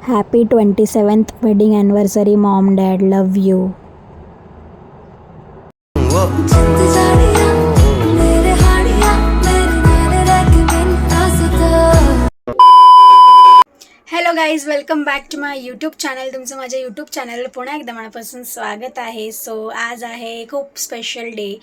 Happy 27th wedding anniversary, mom, dad, love you. Hello guys, welcome back to my YouTube channel. तुमचं माझ्या YouTube चॅनलवर पुन्हा एकदा मनापासून स्वागत आहे. सो आज आहे खूप स्पेशल डे.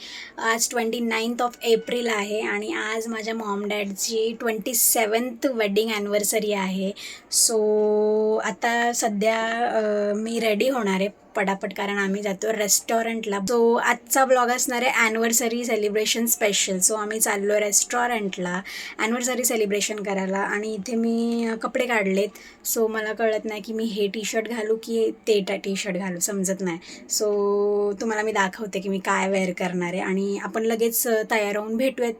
आज 29th ऑफ एप्रिल आहे आणि आज माझ्या मॉम डॅडची 27th वेडिंग ॲनिव्हर्सरी आहे. सो आता सध्या मी रेडी होणार आहे पटापट, कारण आम्ही जातो रेस्टॉरंटला. सो आजचा ब्लॉग असणार आहे ॲनिव्हर्सरी सेलिब्रेशन स्पेशल. सो आम्ही चाललो आहे रेस्टॉरंटला ॲनिव्हर्सरी सेलिब्रेशन करायला आणि इथे मी कपडे काढलेत. सो मला कळत नाही की मी हे टी शर्ट घालू की ते टी शर्ट घालू, समजत नाही. सो तुम्हाला मी दाखवते की मी काय वेअर करणार आहे आणि आपण लगेच तयार होऊन भेटूयात.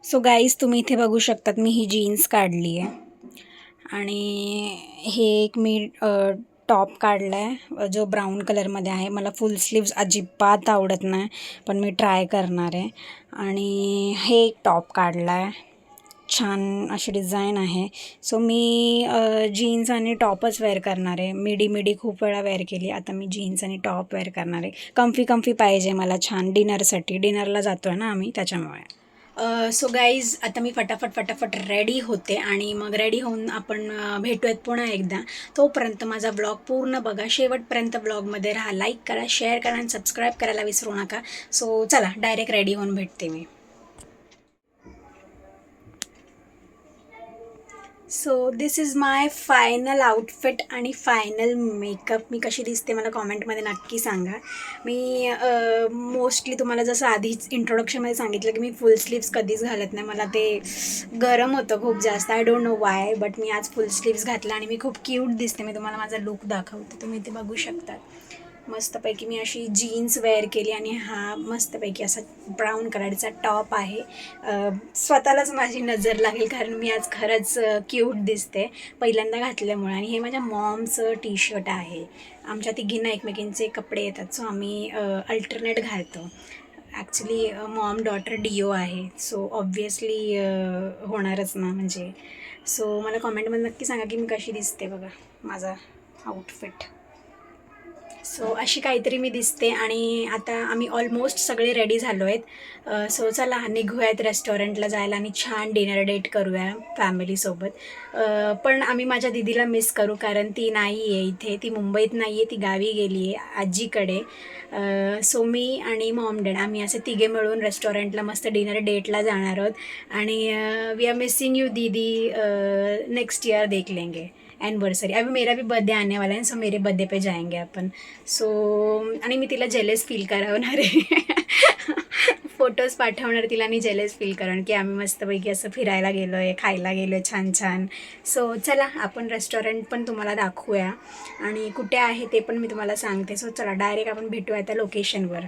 सो गाईज, तुम्ही इथे बघू शकतात मी ही जीन्स काढली आहे आणि हे एक मी टॉप काढला आहे जो ब्राऊन कलरमध्ये आहे. मला फुल स्लीव्ज अजिबात आवडत नाही, पण मी ट्राय करणार आहे. आणि हे एक टॉप काढला आहे, छान अशी डिझाईन आहे. सो मी जीन्स आणि टॉपच वेअर करणार आहे. मिडी खूप वेळा वेअर केली, आता मी जीन्स आणि टॉप वेअर करणार आहे. कम्फी पाहिजे मला छान डिनरला जातो आहे ना आम्ही, त्याच्यामुळे. सो गाईज, आता मी फटाफट रेडी होते आणि मग रेडी होऊन आपण भेटूयात पुन्हा एकदा. तोपर्यंत माझा ब्लॉग पूर्ण बघा, शेवटपर्यंत ब्लॉगमध्ये राहा. लाईक करा, शेअर करा आणि सबस्क्राईब करायला विसरू नका. सो चला, डायरेक्ट रेडी होऊन भेटते मी. So this is my final outfit आणि फायनल मेकअप. मी कशी दिसते मला कॉमेंटमध्ये नक्की सांगा. मी मोस्टली तुम्हाला जसं आधीच इंट्रोडक्शनमध्ये सांगितलं की मी फुल स्लीव्स कधीच घालत नाही. मला ते गरम होतं खूप जास्त, I don't know why, but मी आज फुल स्लीव्स घातला आणि मी खूप क्यूट दिसते. मी तुम्हाला माझा लुक दाखवते, तुम्ही इथे बघू शकता. मस्तपैकी मी अशी जीन्स वेअर केली आणि हा मस्तपैकी असा ब्राऊन कलरचा टॉप आहे. स्वतःलाच माझी नजर लागेल कारण मी आज खरंच क्यूट दिसते पहिल्यांदा घातल्यामुळे. आणि हे माझ्या मॉमचं टी शर्ट आहे. आमच्या तिघींना एकमेकींचे कपडे येतात, सो आम्ही अल्टरनेट घालतो. ॲक्च्युली मॉम डॉटर डिओ आहे, सो ऑब्वियसली होणारच ना म्हणजे. सो मला कॉमेंटमध्ये नक्की सांगा की मी कशी दिसते. बघा माझा आउटफिट. सो अशी काहीतरी मी दिसते आणि आता आम्ही ऑलमोस्ट सगळे रेडी झालो आहेत. सो चला निघूयात रेस्टॉरंटला जायला आणि छान डिनर डेट करूया फॅमिलीसोबत. पण आम्ही माझ्या दीदीला मिस करू कारण ती नाही आहे इथे, ती मुंबईत नाही आहे, ती गावी गेली आहे आजीकडे. सो मी आणि मॉम डॅड आम्ही असे तिघे मिळून रेस्टॉरंटला मस्त डिनर डेटला जाणार आहोत आणि वी आर मिसिंग यू दीदी, नेक्स्ट ईयर देख लेंगे एनिवर्सरी. अभी मेरा भी बर्थडे आने वाला है, सो मेरे बर्थडे पे जाएंगे अपन. सो आणि मी तिला जेलेस फील करवणार आहे. फोटोज पाठवणार तिला आणि जेलेस फील करणार की आम्ही मस्तपैकी असं फिरायला गेलो आहे, खायला गेलो आहे छान. सो चला आपण रेस्टॉरंट पण तुम्हाला दाखवूया आणि कुठे आहे ते पण मी तुम्हाला सांगते. सो चला डायरेक्ट आपण भेटूया त्या लोकेशनवर.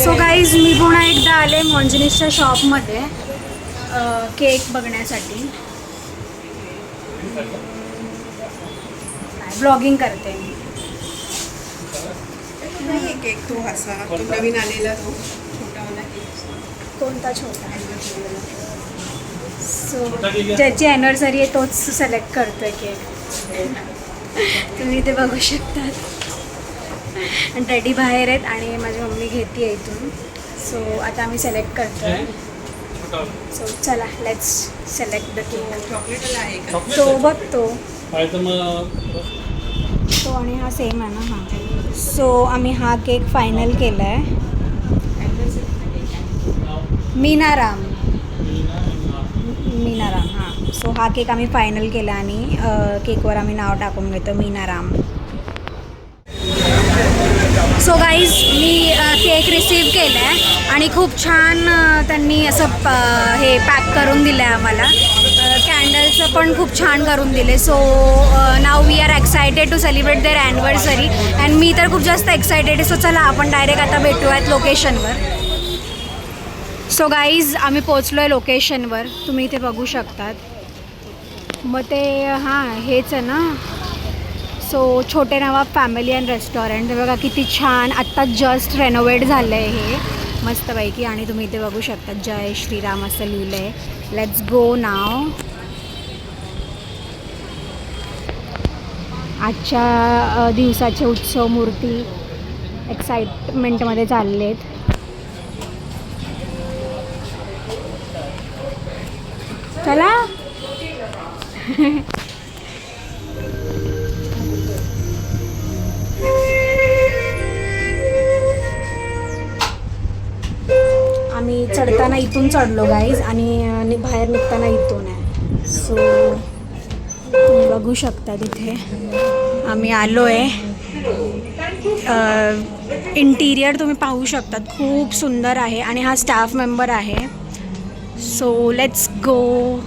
सो गाईज, मी पुन्हा एकदा आले मॉन्जिनिसच्या शॉपमध्ये केक बघण्यासाठी. ब्लॉगिंग करते मी. नाही केक तो असा तो नवीन आलेला तो छोटावाला केक. कोणता छोटा? सो ज्याची ॲनिव्हर्सरी आहे तोच सिलेक्ट करतोय केक. तुम्ही ते बघू शकतात. आणि डॅडी बाहेर आहेत आणि माझी मम्मी घेते आहे इथून. सो आता आम्ही सिलेक्ट करतोय. सो चला लेट्स सिलेक्ट द केक. चॉकलेटला आहे का? तो बघतो तो आणि हा सेम आहे ना. हां, सो आम्ही हा केक फायनल केला आहे. मीनाराम. हां, सो हा केक आम्ही फायनल केला आणि केकवर आम्ही नाव टाकून घेतो मीनाराम. सो गाईज, मी केक रिसीव केला आहे आणि खूप छान त्यांनी असं हे पॅक करून दिलं आहे आम्हाला. कॅन्डल्सचं पण खूप छान करून दिले. So now we are excited to celebrate their anniversary and मी तर खूप जास्त एक्सायटेड आहे. सो चला आपण डायरेक्ट आता भेटूयात लोकेशनवर. सो गाईज, आम्ही पोचलो आहे लोकेशनवर, तुम्ही इथे बघू शकतात. मग ते हां हेच आहे ना. सो छोटे नवाब फॅमिली अँड रेस्टॉरंट. बघा किती छान, आत्ता जस्ट रेनोव्हेट झालं आहे हे. मस्तपैकी. आणि तुम्ही इथे बघू शकता जय श्रीराम असं लिहिलं आहे. लेट्स गो नाव. आजच्या दिवसाचे उत्सव मूर्ती एक्साइटमेंटमध्ये चालले आहेत. चला. आम्ही चढताना इथून चढलो गाईज आणि बाहेर निघताना इथून आहे. सो तुम्ही बघू शकता तिथे आम्ही आलो आहे. इंटिरियर तुम्ही पाहू शकतात, खूप सुंदर आहे. आणि हा स्टाफ मेंबर आहे. So let's go.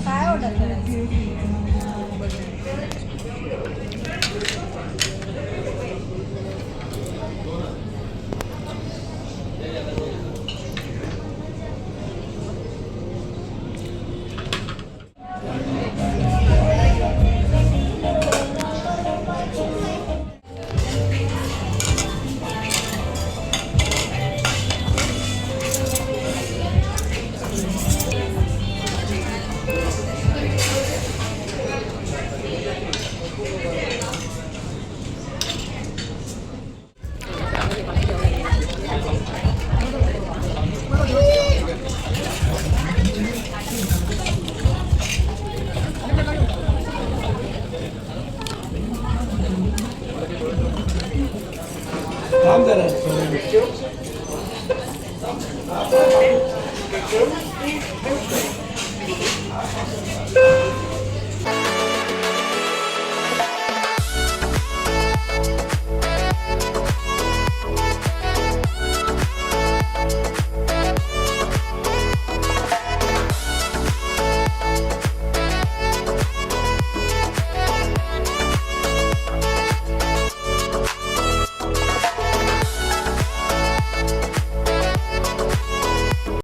काय ऑर्डर करायचं?